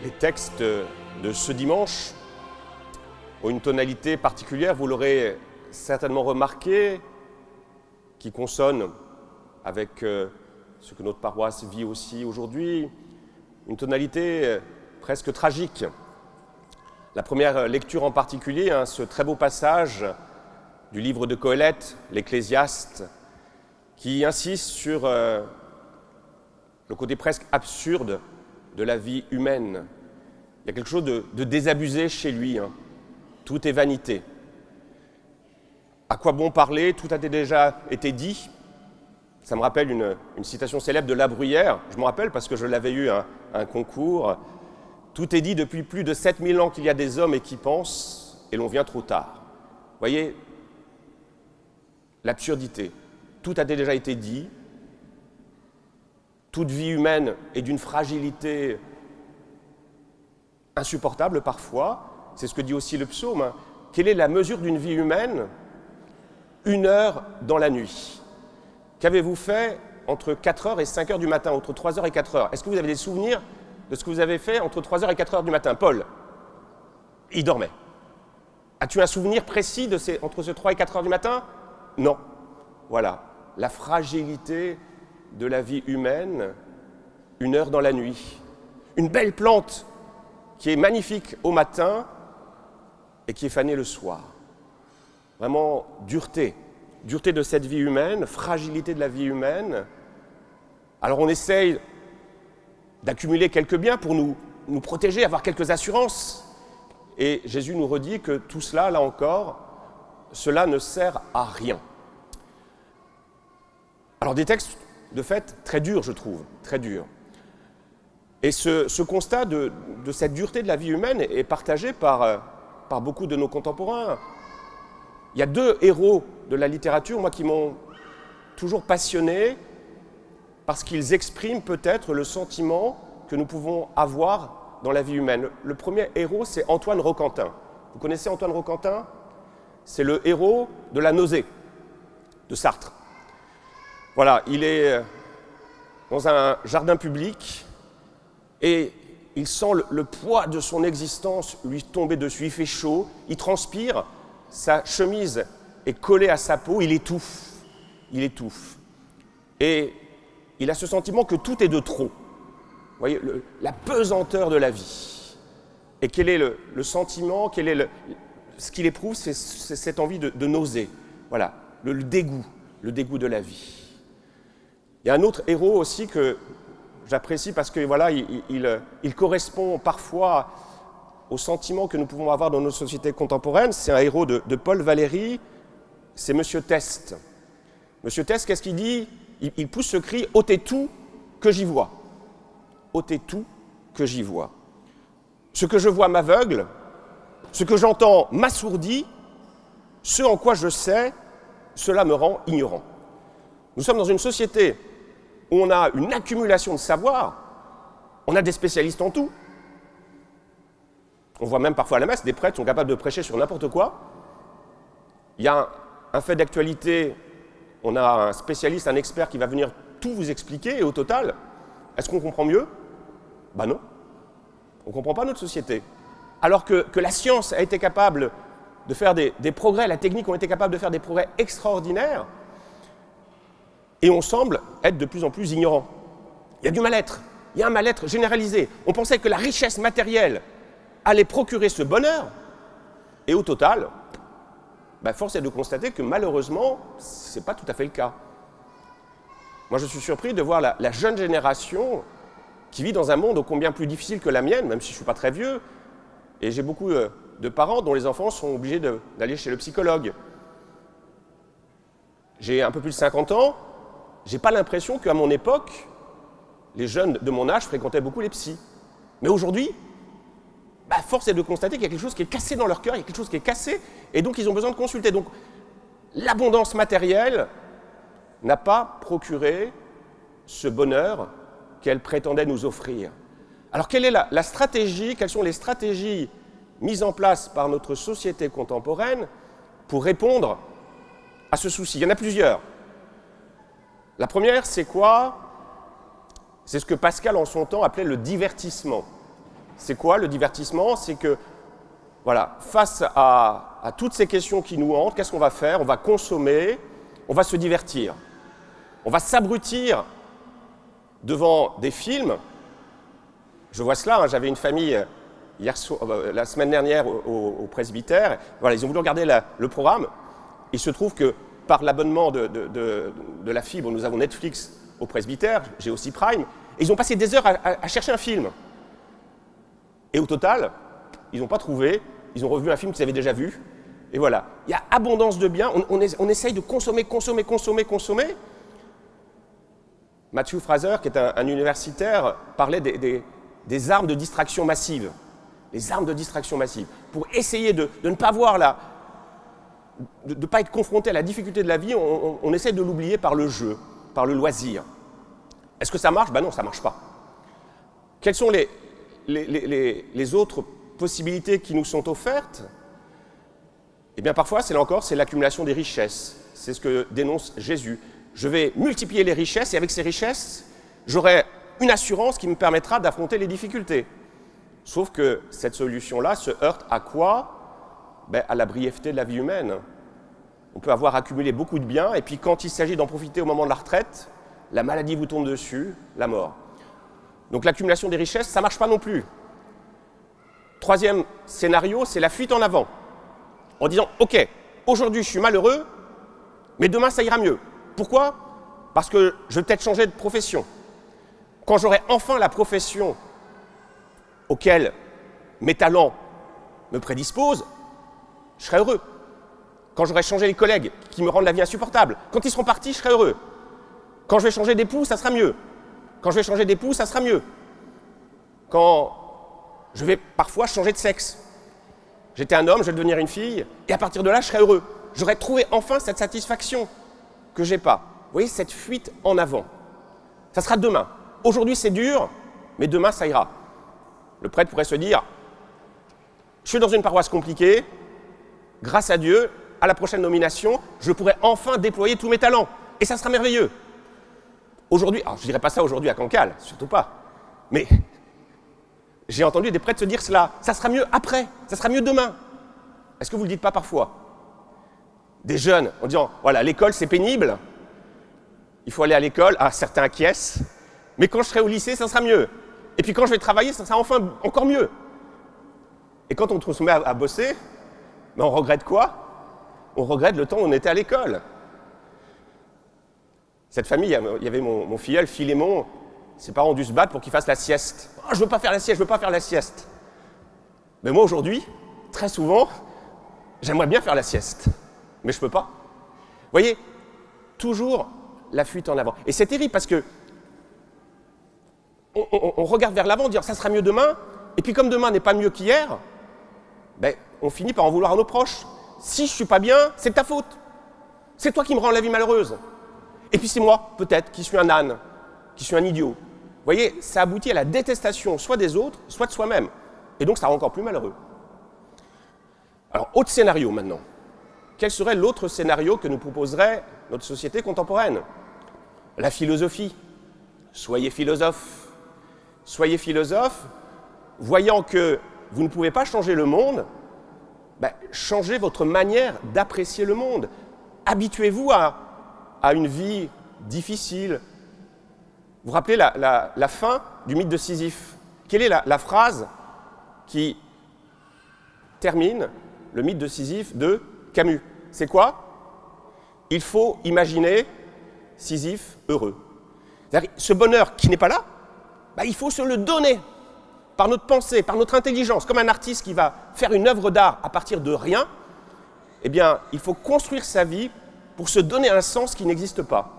Les textes de ce dimanche ont une tonalité particulière, vous l'aurez certainement remarqué, qui consonne avec ce que notre paroisse vit aussi aujourd'hui, une tonalité presque tragique. La première lecture en particulier, ce très beau passage du livre de Qoéleth, l'Ecclésiaste, qui insiste sur le côté presque absurde de la vie humaine. Il y a quelque chose de désabusé chez lui. Tout est vanité. À quoi bon parler? Tout a déjà été dit. Ça me rappelle une citation célèbre de La Bruyère. Je me rappelle parce que je l'avais eu à un concours. Tout est dit depuis plus de 7000 ans qu'il y a des hommes et qui pensent, et l'on vient trop tard. Vous voyez, l'absurdité. Tout a déjà été dit. Toute vie humaine est d'une fragilité insupportable parfois. C'est ce que dit aussi le psaume. Quelle est la mesure d'une vie humaine? 1 heure dans la nuit. Qu'avez-vous fait entre 4h et 5h du matin, entre 3h et 4h? Est-ce que vous avez des souvenirs de ce que vous avez fait entre 3h et 4h du matin? Paul, il dormait. As-tu un souvenir précis entre ce 3 et 4h du matin? Non. Voilà, la fragilité de la vie humaine, 1 heure dans la nuit. Une belle plante qui est magnifique au matin et qui est fanée le soir. Vraiment dureté de cette vie humaine, fragilité de la vie humaine. Alors on essaye d'accumuler quelques biens pour nous protéger, avoir quelques assurances. Et Jésus nous redit que tout cela, là encore, cela ne sert à rien. Alors des textes, de fait, très durs, je trouve, très durs. Et ce constat de cette dureté de la vie humaine est partagé par beaucoup de nos contemporains. Il y a 2 héros de la littérature, moi, qui m'ont toujours passionné, parce qu'ils expriment peut-être le sentiment que nous pouvons avoir dans la vie humaine. Le premier héros, c'est Antoine Roquentin. Vous connaissez Antoine Roquentin? C'est le héros de La Nausée, de Sartre. Voilà, il est dans un jardin public et il sent le poids de son existence lui tomber dessus. Il fait chaud, il transpire, sa chemise est collée à sa peau, il étouffe. Et il a ce sentiment que tout est de trop. Vous voyez, la pesanteur de la vie. Et quel est le sentiment, ce qu'il éprouve, c'est cette envie de nausée. Voilà, le dégoût de la vie. Il y a un autre héros aussi que j'apprécie parce que voilà, il correspond parfois au sentiment que nous pouvons avoir dans nos sociétés contemporaines. C'est un héros de Paul Valéry, c'est Monsieur Teste. Monsieur Teste, qu'est-ce qu'il dit? Il pousse ce cri « ôtez tout que j'y vois ». Ôtez tout que j'y vois. Ce que je vois m'aveugle, ce que j'entends m'assourdit, ce en quoi je sais, cela me rend ignorant. Nous sommes dans une société où on a une accumulation de savoir, on a des spécialistes en tout. On voit même parfois à la messe, des prêtres sont capables de prêcher sur n'importe quoi. Il y a un fait d'actualité, on a un spécialiste, un expert qui va venir tout vous expliquer, et au total, est-ce qu'on comprend mieux? Ben non, on ne comprend pas notre société. Alors que la science a été capable de faire des progrès, la technique ont été capables de faire des progrès extraordinaires, et on semble être de plus en plus ignorant. Il y a du mal-être, il y a un mal-être généralisé. On pensait que la richesse matérielle allait procurer ce bonheur, et au total, force est de constater que malheureusement, ce n'est pas tout à fait le cas. Moi, je suis surpris de voir la jeune génération qui vit dans un monde ô combien plus difficile que la mienne, même si je ne suis pas très vieux, et j'ai beaucoup de parents dont les enfants sont obligés d'aller chez le psychologue. J'ai un peu plus de 50 ans, je n'ai pas l'impression qu'à mon époque, les jeunes de mon âge fréquentaient beaucoup les psys. Mais aujourd'hui, force est de constater qu'il y a quelque chose qui est cassé dans leur cœur, il y a quelque chose qui est cassé, et donc ils ont besoin de consulter. Donc l'abondance matérielle n'a pas procuré ce bonheur qu'elle prétendait nous offrir. Alors quelle est la stratégie, quelles sont les stratégies mises en place par notre société contemporaine pour répondre à ce souci? Il y en a plusieurs. La première, c'est quoi? C'est ce que Pascal, en son temps, appelait le divertissement. c'est quoi le divertissement? C'est que, voilà, face à toutes ces questions qui nous hantent, qu'est-ce qu'on va faire? On va consommer, on va se divertir. On va s'abrutir devant des films. Je vois cela, hein, j'avais une famille la semaine dernière au presbytère. Voilà, ils ont voulu regarder le programme. Il se trouve que par l'abonnement de la fibre, nous avons Netflix au presbytère, j'ai aussi Prime, et ils ont passé des heures à chercher un film. Et au total, ils n'ont pas trouvé, ils ont revu un film qu'ils avaient déjà vu, et voilà. Il y a abondance de biens, on essaye de consommer. Matthew Fraser, qui est un universitaire, parlait des armes de distraction massive. Les armes de distraction massive. Pour essayer de ne pas voir de ne pas être confronté à la difficulté de la vie, on essaie de l'oublier par le jeu, par le loisir. Est-ce que ça marche? Ben non, ça ne marche pas. Quelles sont les autres possibilités qui nous sont offertes? Eh bien, parfois, là encore, c'est l'accumulation des richesses. C'est ce que dénonce Jésus. Je vais multiplier les richesses et avec ces richesses, j'aurai une assurance qui me permettra d'affronter les difficultés. Sauf que cette solution-là se heurte à quoi? Ben, à la brièveté de la vie humaine. On peut avoir accumulé beaucoup de biens et puis quand il s'agit d'en profiter au moment de la retraite, la maladie vous tombe dessus, la mort. Donc l'accumulation des richesses, ça ne marche pas non plus. Troisième scénario, c'est la fuite en avant. En disant, ok, aujourd'hui je suis malheureux, mais demain ça ira mieux. Pourquoi? Parce que je vais peut-être changer de profession. Quand j'aurai enfin la profession auquel mes talents me prédisposent, je serai heureux. Quand j'aurai changé les collègues qui me rendent la vie insupportable, quand ils seront partis, je serai heureux. Quand je vais changer d'époux, ça sera mieux. Quand je vais changer d'époux, ça sera mieux. Quand je vais parfois changer de sexe. J'étais un homme, je vais devenir une fille, et à partir de là, je serai heureux. J'aurai trouvé enfin cette satisfaction que je n'ai pas. Vous voyez, cette fuite en avant. Ça sera demain. Aujourd'hui, c'est dur, mais demain, ça ira. Le prêtre pourrait se dire, je suis dans une paroisse compliquée, grâce à Dieu, à la prochaine nomination, je pourrai enfin déployer tous mes talents. Et ça sera merveilleux. Aujourd'hui, alors je ne dirais pas ça aujourd'hui à Cancale, surtout pas. Mais j'ai entendu des prêtres se dire cela. Ça sera mieux après, ça sera mieux demain. Est-ce que vous ne le dites pas parfois? Des jeunes en disant, voilà, l'école c'est pénible, il faut aller à l'école, certains acquiescent, mais quand je serai au lycée, ça sera mieux. Et puis quand je vais travailler, ça sera enfin encore mieux. Et quand on se met à bosser, ben on regrette quoi? On regrette le temps où on était à l'école. Cette famille, il y avait mon filleul, Philémon, ses parents ont dû se battre pour qu'il fasse la sieste. Oh, je ne veux pas faire la sieste, je ne veux pas faire la sieste. Mais moi aujourd'hui, très souvent, j'aimerais bien faire la sieste, mais je ne peux pas. Vous voyez, toujours la fuite en avant. Et c'est terrible parce que on regarde vers l'avant, dire ça sera mieux demain, et puis comme demain n'est pas mieux qu'hier, ben, on finit par en vouloir à nos proches. Si je ne suis pas bien, c'est de ta faute. C'est toi qui me rends la vie malheureuse. Et puis c'est moi, peut-être, qui suis un âne, qui suis un idiot. Vous voyez, ça aboutit à la détestation soit des autres, soit de soi-même. Et donc ça rend encore plus malheureux. Alors, autre scénario maintenant. Quel serait l'autre scénario que nous proposerait notre société contemporaine? La philosophie. Soyez philosophe. Soyez philosophe, voyant que vous ne pouvez pas changer le monde, ben, changez votre manière d'apprécier le monde. Habituez-vous à une vie difficile. Vous vous rappelez la fin du mythe de Sisyphe? Quelle est la phrase qui termine le mythe de Sisyphe de Camus? C'est quoi? Il faut imaginer Sisyphe heureux. C'est-à-dire, ce bonheur qui n'est pas là, ben, il faut se le donner par notre pensée, par notre intelligence. Comme un artiste qui va faire une œuvre d'art à partir de rien, eh bien, il faut construire sa vie pour se donner un sens qui n'existe pas.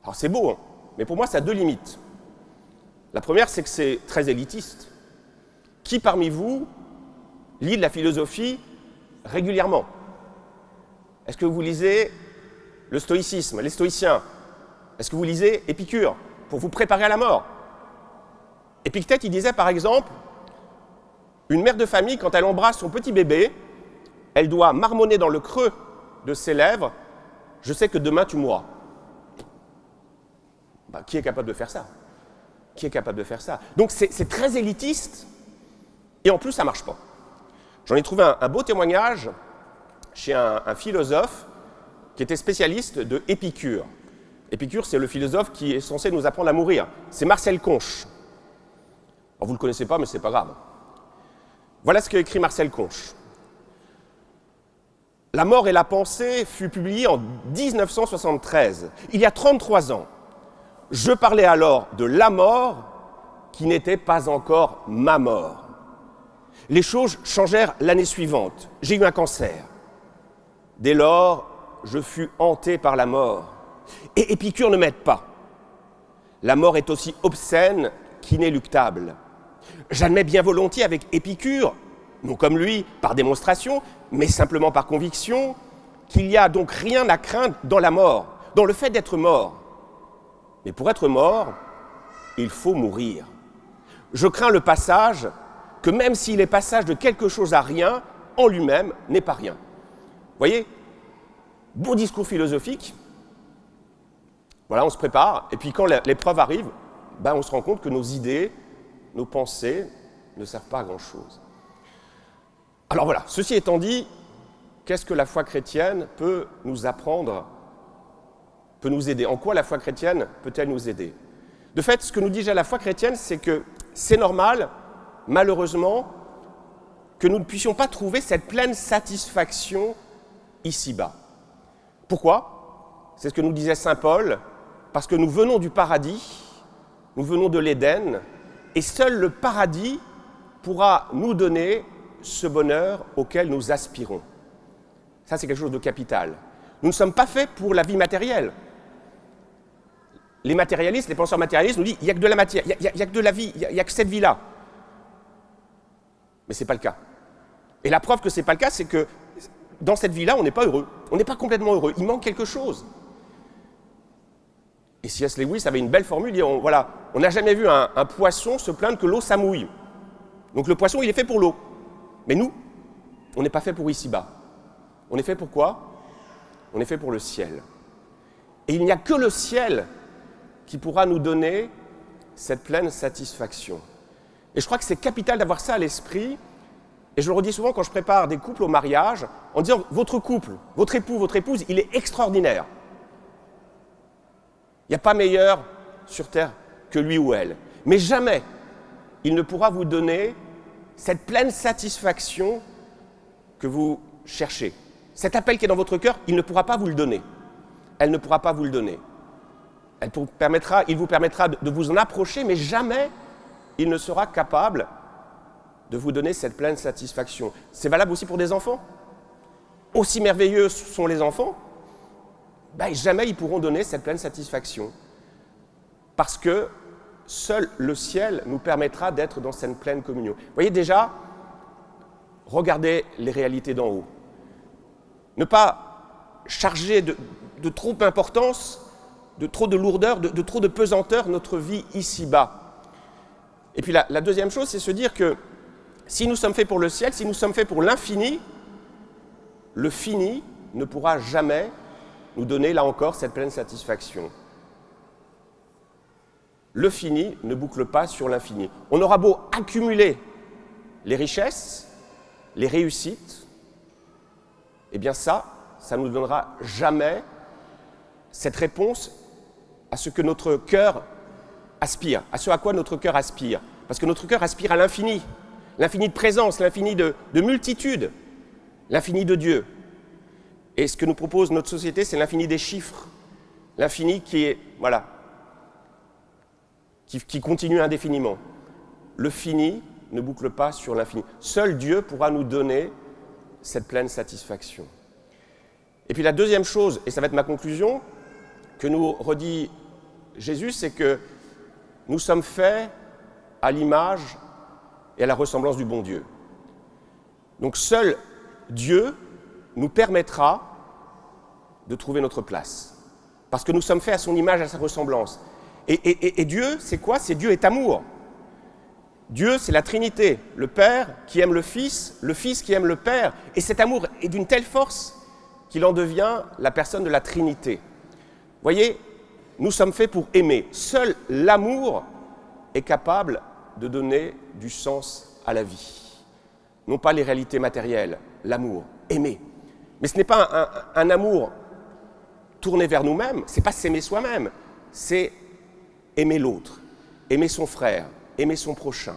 Alors c'est beau, hein, mais pour moi, ça a deux limites. La première, c'est que c'est très élitiste. Qui parmi vous lit de la philosophie régulièrement? Est-ce que vous lisez le stoïcisme, les stoïciens? Est-ce que vous lisez Épicure pour vous préparer à la mort? Épictète, il disait par exemple, une mère de famille, quand elle embrasse son petit bébé, elle doit marmonner dans le creux de ses lèvres, je sais que demain tu mourras. Ben, qui est capable de faire ça? Qui est capable de faire ça? Donc c'est très élitiste, et en plus ça ne marche pas. J'en ai trouvé un beau témoignage chez un philosophe qui était spécialiste de Épicure. Épicure, c'est le philosophe qui est censé nous apprendre à mourir. C'est Marcel Conche. Alors, vous ne le connaissez pas, mais ce n'est pas grave. Voilà ce qu'a écrit Marcel Conche. La mort et la pensée fut publiée en 1973, il y a 33 ans. Je parlais alors de la mort qui n'était pas encore ma mort. Les choses changèrent l'année suivante. J'ai eu un cancer. Dès lors, je fus hanté par la mort. Et Épicure ne m'aide pas. La mort est aussi obscène qu'inéluctable. J'admets bien volontiers avec Épicure, non comme lui, par démonstration, mais simplement par conviction, qu'il n'y a donc rien à craindre dans la mort, dans le fait d'être mort. Mais pour être mort, il faut mourir. Je crains le passage, que même s'il est passage de quelque chose à rien, en lui-même n'est pas rien. Vous voyez, beau discours philosophique. Voilà, on se prépare, et puis quand l'épreuve arrive, ben on se rend compte que nos idées, nos pensées ne servent pas à grand-chose. Alors voilà, ceci étant dit, qu'est-ce que la foi chrétienne peut nous apprendre, peut nous aider? En quoi la foi chrétienne peut-elle nous aider? De fait, ce que nous dit déjà la foi chrétienne, c'est que c'est normal, malheureusement, que nous ne puissions pas trouver cette pleine satisfaction ici-bas. Pourquoi? C'est ce que nous disait saint Paul, parce que nous venons du paradis, nous venons de l'Éden, et seul le paradis pourra nous donner ce bonheur auquel nous aspirons. Ça, c'est quelque chose de capital. Nous ne sommes pas faits pour la vie matérielle. Les matérialistes, les penseurs matérialistes nous disent il n'y a que de la matière, il n'y a que de la vie, il n'y a que cette vie-là. Mais ce n'est pas le cas. Et la preuve que ce n'est pas le cas, c'est que dans cette vie-là, on n'est pas heureux. On n'est pas complètement heureux. Il manque quelque chose. Et C.S. Lewis avait une belle formule, il dit, on n'a jamais vu un poisson se plaindre que l'eau, ça mouille. Donc le poisson, il est fait pour l'eau. Mais nous, on n'est pas fait pour ici-bas. On est fait pour quoi? On est fait pour le ciel. Et il n'y a que le ciel qui pourra nous donner cette pleine satisfaction. Et je crois que c'est capital d'avoir ça à l'esprit. Et je le redis souvent quand je prépare des couples au mariage, en disant, votre couple, votre époux, votre épouse, il est extraordinaire. Il n'y a pas meilleur sur terre que lui ou elle. Mais jamais il ne pourra vous donner cette pleine satisfaction que vous cherchez. Cet appel qui est dans votre cœur, il ne pourra pas vous le donner. Elle ne pourra pas vous le donner. Il vous permettra de vous en approcher, mais jamais il ne sera capable de vous donner cette pleine satisfaction. C'est valable aussi pour des enfants. Aussi merveilleux sont les enfants, jamais ils pourront donner cette pleine satisfaction. Parce que seul le ciel nous permettra d'être dans cette pleine communion. Vous voyez déjà, regardez les réalités d'en haut. Ne pas charger de trop d'importance, de trop de lourdeur, de trop de pesanteur notre vie ici-bas. Et puis la deuxième chose, c'est se dire que si nous sommes faits pour le ciel, si nous sommes faits pour l'infini, le fini ne pourra jamais nous donner, là encore, cette pleine satisfaction. Le fini ne boucle pas sur l'infini. On aura beau accumuler les richesses, les réussites, eh bien ça ne nous donnera jamais cette réponse à ce que notre cœur aspire, à ce à quoi notre cœur aspire. Parce que notre cœur aspire à l'infini de présence, l'infini de multitude, l'infini de Dieu. Et ce que nous propose notre société, c'est l'infini des chiffres, l'infini qui est, qui continue indéfiniment. Le fini ne boucle pas sur l'infini. Seul Dieu pourra nous donner cette pleine satisfaction. Et puis la deuxième chose, et ça va être ma conclusion, que nous redit Jésus, c'est que nous sommes faits à l'image et à la ressemblance du bon Dieu. Donc seul Dieu nous permettra de trouver notre place. Parce que nous sommes faits à son image, à sa ressemblance. Et Dieu, c'est quoi? C'est Dieu est amour. Dieu, c'est la Trinité. Le Père qui aime le Fils qui aime le Père. Et cet amour est d'une telle force qu'il en devient la personne de la Trinité. Vous voyez, nous sommes faits pour aimer. Seul l'amour est capable de donner du sens à la vie. Non pas les réalités matérielles, l'amour, aimer. Mais ce n'est pas un amour tourné vers nous-mêmes, ce n'est pas s'aimer soi-même, c'est aimer l'autre, aimer son frère, aimer son prochain.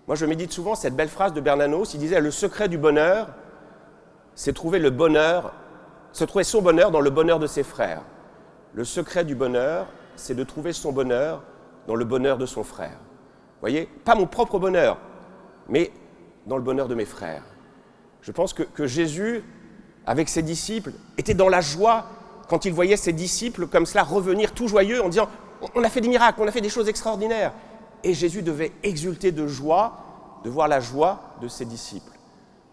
Moi, je médite souvent cette belle phrase de Bernanos, il disait « Le secret du bonheur, c'est trouver le bonheur, se trouver son bonheur dans le bonheur de ses frères. Le secret du bonheur, c'est de trouver son bonheur dans le bonheur de son frère. » Vous voyez, pas mon propre bonheur, mais dans le bonheur de mes frères. Je pense que Jésus, avec ses disciples, était dans la joie quand il voyait ses disciples comme cela revenir tout joyeux en disant « On a fait des miracles, on a fait des choses extraordinaires ». Et Jésus devait exulter de joie, de voir la joie de ses disciples.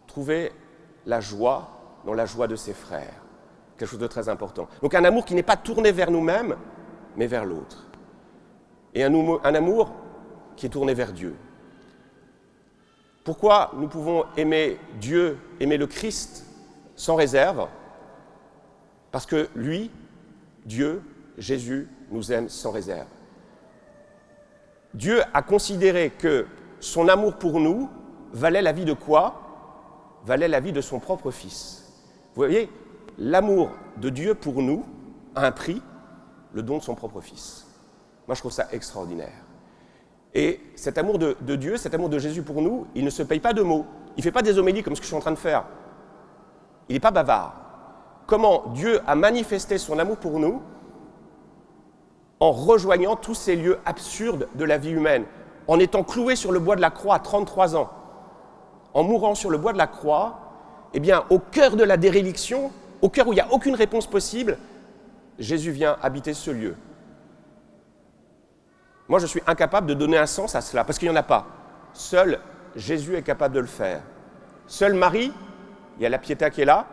Trouver la joie dans la joie de ses frères. Quelque chose de très important. Donc un amour qui n'est pas tourné vers nous-mêmes, mais vers l'autre. Et un amour qui est tourné vers Dieu. Pourquoi nous pouvons aimer Dieu, aimer le Christ sans réserve? Parce que lui, Dieu, Jésus, nous aime sans réserve. Dieu a considéré que son amour pour nous valait la vie de quoi? Valait la vie de son propre Fils. Vous voyez, l'amour de Dieu pour nous a un prix, le don de son propre Fils. Moi, je trouve ça extraordinaire. Et cet amour de Dieu, cet amour de Jésus pour nous, il ne se paye pas de mots. Il ne fait pas des homélies comme ce que je suis en train de faire. Il n'est pas bavard. Comment Dieu a manifesté son amour pour nous en rejoignant tous ces lieux absurdes de la vie humaine, en étant cloué sur le bois de la croix à 33 ans, en mourant sur le bois de la croix, eh bien, au cœur de la déréliction, au cœur où il n'y a aucune réponse possible, Jésus vient habiter ce lieu. Moi, je suis incapable de donner un sens à cela, parce qu'il n'y en a pas. Seul Jésus est capable de le faire. Seule Marie, il y a la Pietà qui est là,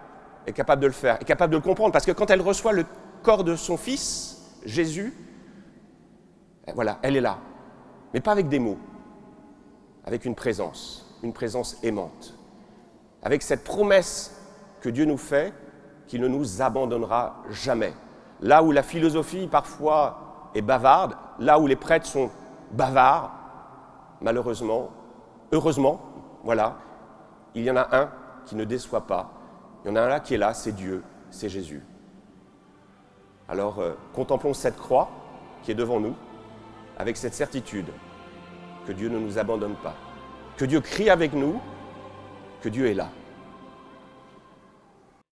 est capable de le faire, est capable de le comprendre, parce que quand elle reçoit le corps de son Fils, Jésus, voilà, elle est là, mais pas avec des mots, avec une présence aimante, avec cette promesse que Dieu nous fait, qu'il ne nous abandonnera jamais. Là où la philosophie parfois est bavarde, là où les prêtres sont bavards, malheureusement, heureusement, voilà, il y en a un qui ne déçoit pas, il y en a un là qui est là, c'est Dieu, c'est Jésus. Alors, contemplons cette croix qui est devant nous, avec cette certitude que Dieu ne nous abandonne pas, que Dieu crie avec nous, que Dieu est là.